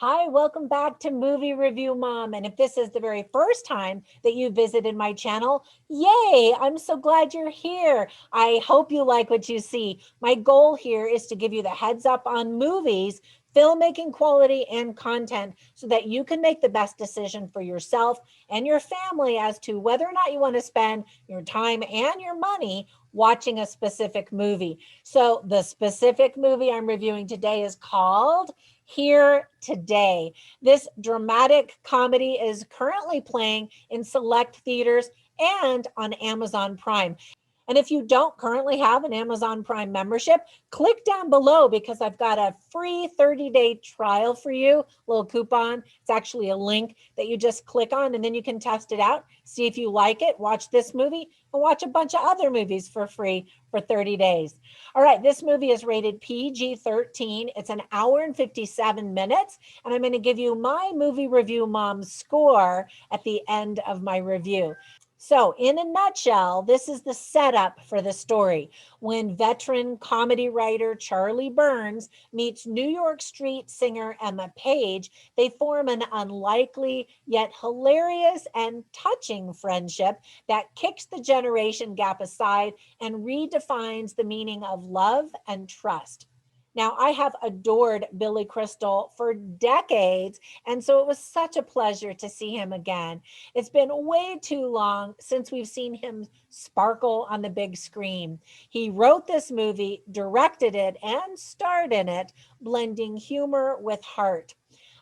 Hi, welcome back to Movie Review Mom. And if this is the very first time that you visited my channel, yay, I'm so glad you're here. I hope you like what you see. My goal here is to give you the heads up on movies, filmmaking quality, and content so that you can make the best decision for yourself and your family as to whether or not you want to spend your time and your money watching a specific movie. So, the specific movie I'm reviewing today is called Here Today. This dramatic comedy is currently playing in select theaters and on Amazon Prime. And if you don't currently have an Amazon Prime membership, click down below because I've got a free 30-day trial for you, little coupon. It's actually a link that you just click on and then you can test it out, see if you like it, watch this movie, and watch a bunch of other movies for free for 30 days. All right, this movie is rated PG-13. It's an hour and 57 minutes, and I'm going to give you my movie review mom score at the end of my review. So, in a nutshell, this is the setup for the story. When veteran comedy writer Charlie Burns meets New York street singer Emma Page, they form an unlikely yet hilarious and touching friendship that kicks the generation gap aside and redefines the meaning of love and trust. Now, I have adored Billy Crystal for decades, and so it was such a pleasure to see him again. It's been way too long since we've seen him sparkle on the big screen. He wrote this movie, directed it, and starred in it, blending humor with heart.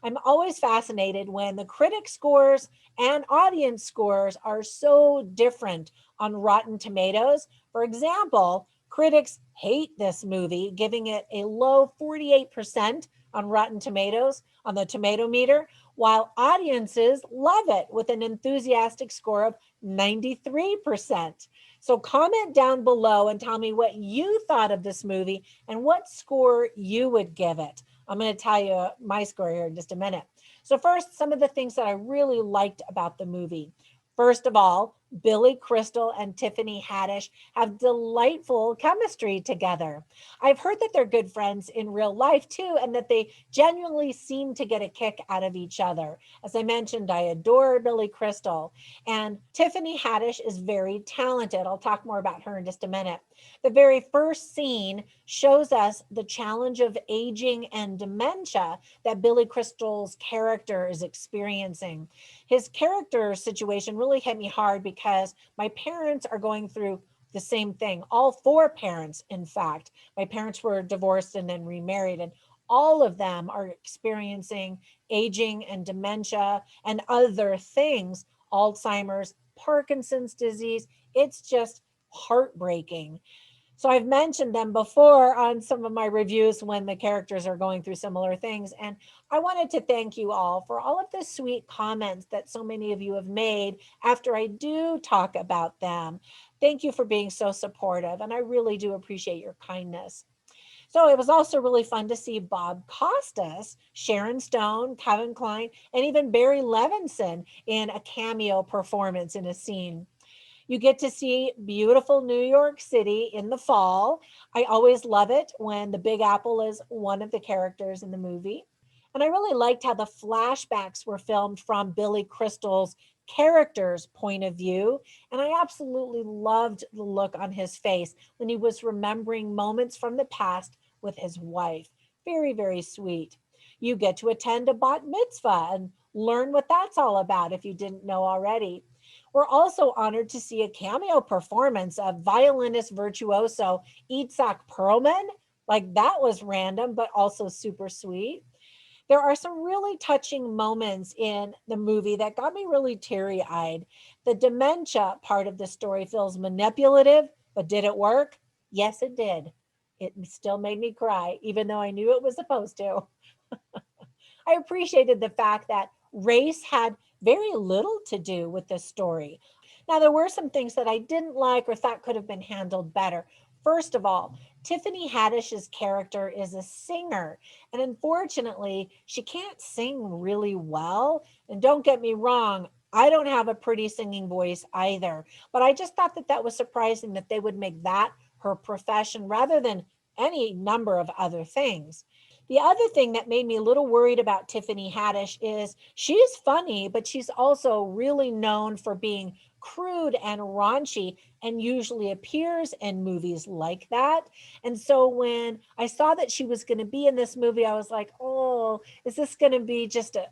I'm always fascinated when the critic scores and audience scores are so different on Rotten Tomatoes. For example, critics hate this movie, giving it a low 48% on Rotten Tomatoes on the tomato meter, while audiences love it with an enthusiastic score of 93%. So comment down below and tell me what you thought of this movie and what score you would give it. I'm going to tell you my score here in just a minute. So first, some of the things that I really liked about the movie. First of all, Billy Crystal and Tiffany Haddish have delightful chemistry together. I've heard that they're good friends in real life too, and that they genuinely seem to get a kick out of each other. As I mentioned, I adore Billy Crystal, and Tiffany Haddish is very talented. I'll talk more about her in just a minute. The very first scene shows us the challenge of aging and dementia that Billy Crystal's character is experiencing. His character situation really hit me hard because my parents are going through the same thing. All four parents, in fact. My parents were divorced and then remarried, and all of them are experiencing aging and dementia and other things, Alzheimer's, Parkinson's disease. It's just heartbreaking. So I've mentioned them before on some of my reviews when the characters are going through similar things. And I wanted to thank you all for all of the sweet comments that so many of you have made after I do talk about them. Thank you for being so supportive. And I really do appreciate your kindness. So it was also really fun to see Bob Costas, Sharon Stone, Kevin Kline, and even Barry Levinson in a cameo performance in a scene. You get to see beautiful New York City in the fall. I always love it when the Big Apple is one of the characters in the movie. And I really liked how the flashbacks were filmed from Billy Crystal's character's point of view. And I absolutely loved the look on his face when he was remembering moments from the past with his wife. Very, very sweet. You get to attend a bat mitzvah and learn what that's all about if you didn't know already. We're also honored to see a cameo performance of violinist virtuoso Itzhak Perlman. Like that was random, but also super sweet. There are some really touching moments in the movie that got me really teary eyed. The dementia part of the story feels manipulative, but did it work? Yes, it did. It still made me cry, even though I knew it was supposed to. I appreciated the fact that race had very little to do with this story. Now, there were some things that I didn't like or thought could have been handled better. First of all, Tiffany Haddish's character is a singer, and unfortunately, she can't sing really well. And don't get me wrong, I don't have a pretty singing voice either, but I just thought that that was surprising that they would make that her profession rather than any number of other things. The other thing that made me a little worried about Tiffany Haddish is she's funny, but she's also really known for being crude and raunchy and usually appears in movies like that. And so when I saw that she was going to be in this movie, I was like, oh, is this going to be just a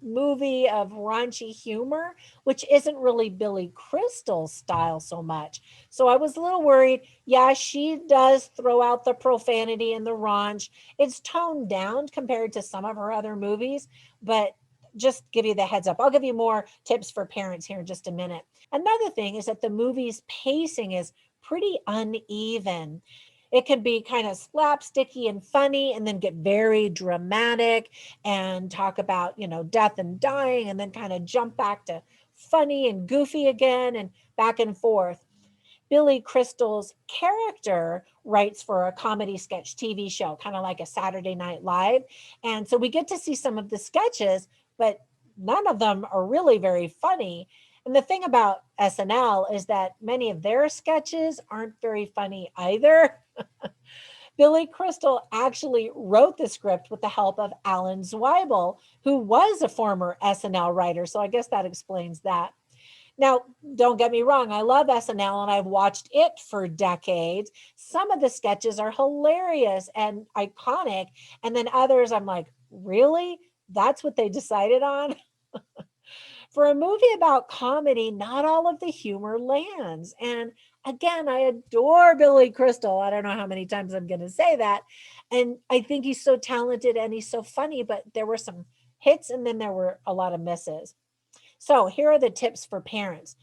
movie of raunchy humor, which isn't really Billy Crystal's style so much. So I was a little worried. Yeah, she does throw out the profanity and the raunch. It's toned down compared to some of her other movies, but just give you the heads up. I'll give you more tips for parents here in just a minute. Another thing is that the movie's pacing is pretty uneven. It can be kind of slapsticky and funny and then get very dramatic and talk about, death and dying and then kind of jump back to funny and goofy again and back and forth. Billy Crystal's character writes for a comedy sketch TV show, kind of like a Saturday Night Live. And so we get to see some of the sketches, but none of them are really very funny. And the thing about SNL is that many of their sketches aren't very funny either. Billy Crystal actually wrote the script with the help of Alan Zweibel, who was a former SNL writer. So I guess that explains that. Now, don't get me wrong, I love SNL and I've watched it for decades. Some of the sketches are hilarious and iconic, and then others I'm like, really? That's what they decided on? For a movie about comedy, not all of the humor lands. And again, I adore Billy Crystal. I don't know how many times I'm going to say that. And I think he's so talented and he's so funny, but there were some hits and then there were a lot of misses. So here are the tips for parents.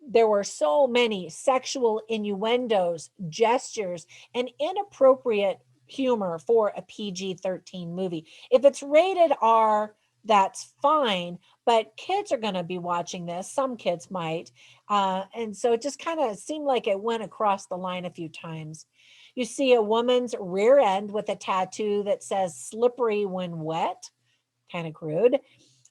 There were so many sexual innuendos, gestures, and inappropriate humor for a PG-13 movie. If it's rated R, that's fine, but kids are going to be watching this. Some kids might. And so it just kind of seemed like it went across the line a few times. You see a woman's rear end with a tattoo that says slippery when wet, kind of crude.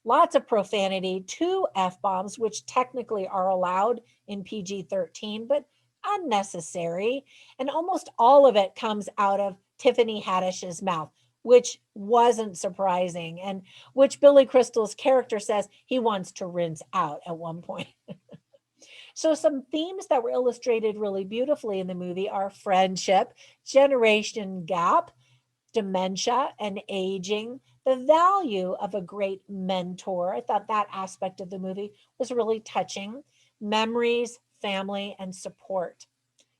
Lots of profanity, 2 F bombs, which technically are allowed in PG 13, but unnecessary. And almost all of it comes out of Tiffany Haddish's mouth, which wasn't surprising, and which Billy Crystal's character says he wants to rinse out at one point. So, some themes that were illustrated really beautifully in the movie are friendship, generation gap, dementia and aging, the value of a great mentor. I thought that aspect of the movie was really touching. Memories, family, and support.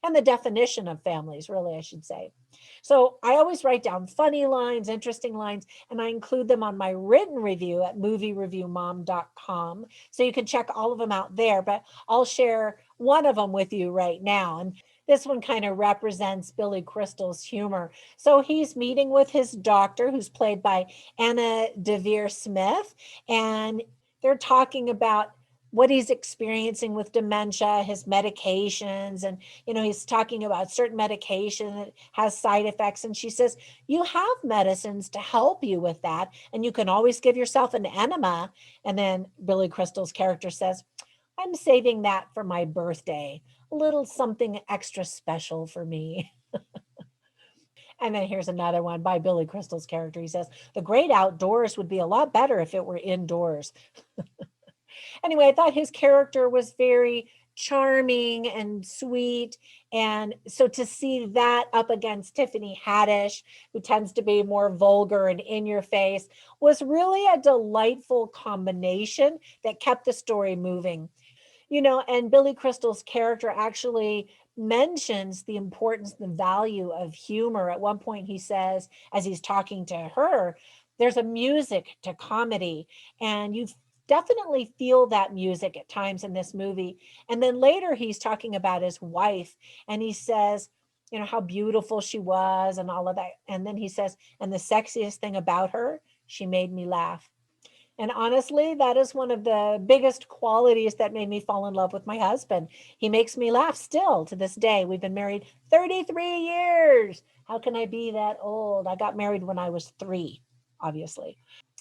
And the definition of families, really, I should say. So I always write down funny lines, interesting lines, and I include them on my written review at moviereviewmom.com. So you can check all of them out there, but I'll share one of them with you right now. And this one kind of represents Billy Crystal's humor. So he's meeting with his doctor, who's played by Anna Devere Smith, and they're talking about what he's experiencing with dementia, his medications, and he's talking about certain medication that has side effects. And she says, you have medicines to help you with that, and you can always give yourself an enema. And then Billy Crystal's character says, I'm saving that for my birthday, a little something extra special for me. And then here's another one by Billy Crystal's character. He says, the great outdoors would be a lot better if it were indoors. Anyway, I thought his character was very charming and sweet. And so to see that up against Tiffany Haddish, who tends to be more vulgar and in your face, was really a delightful combination that kept the story moving. And Billy Crystal's character actually mentions the importance and the value of humor. At one point, he says, as he's talking to her, there's a music to comedy, and you definitely feel that music at times in this movie. And then later, he's talking about his wife, and he says, how beautiful she was and all of that. And then he says, and the sexiest thing about her, she made me laugh. And honestly, that is one of the biggest qualities that made me fall in love with my husband. He makes me laugh still to this day. We've been married 33 years. How can I be that old? I got married when I was 3, obviously.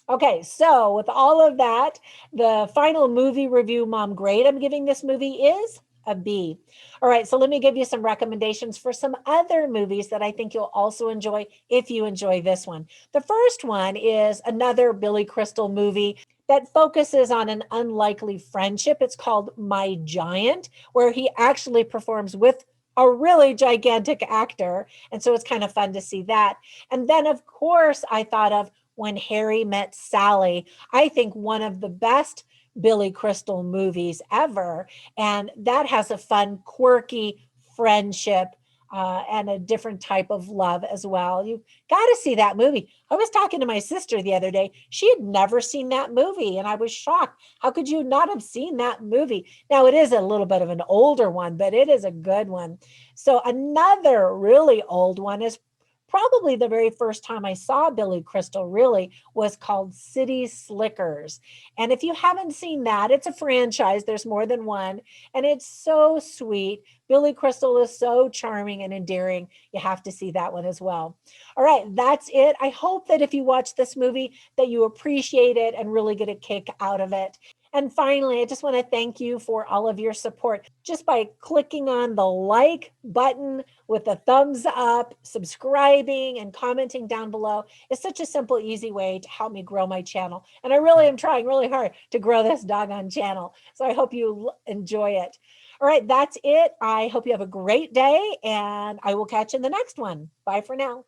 Okay, so with all of that, the final movie review mom grade I'm giving this movie is a bee. All right, so let me give you some recommendations for some other movies that I think you'll also enjoy if you enjoy this one. The first one is another Billy Crystal movie that focuses on an unlikely friendship. It's called My Giant, where he actually performs with a really gigantic actor. And so it's kind of fun to see that. And then, of course, I thought of When Harry Met Sally. I think one of the best Billy Crystal movies ever. And that has a fun, quirky friendship and a different type of love as well. You got to see that movie. I was talking to my sister the other day. She had never seen that movie, and I was shocked. How could you not have seen that movie? Now, it is a little bit of an older one, but it is a good one. So, another really old one is probably the very first time I saw Billy Crystal really was called City Slickers. And if you haven't seen that, it's a franchise. There's more than one, and it's so sweet. Billy Crystal is so charming and endearing. You have to see that one as well. All right, that's it. I hope that if you watch this movie that you appreciate it and really get a kick out of it. And finally, I just want to thank you for all of your support just by clicking on the like button with a thumbs up, subscribing, and commenting down below. It's such a simple, easy way to help me grow my channel. And I really am trying really hard to grow this doggone channel. So I hope you enjoy it. All right, that's it. I hope you have a great day, and I will catch you in the next one. Bye for now.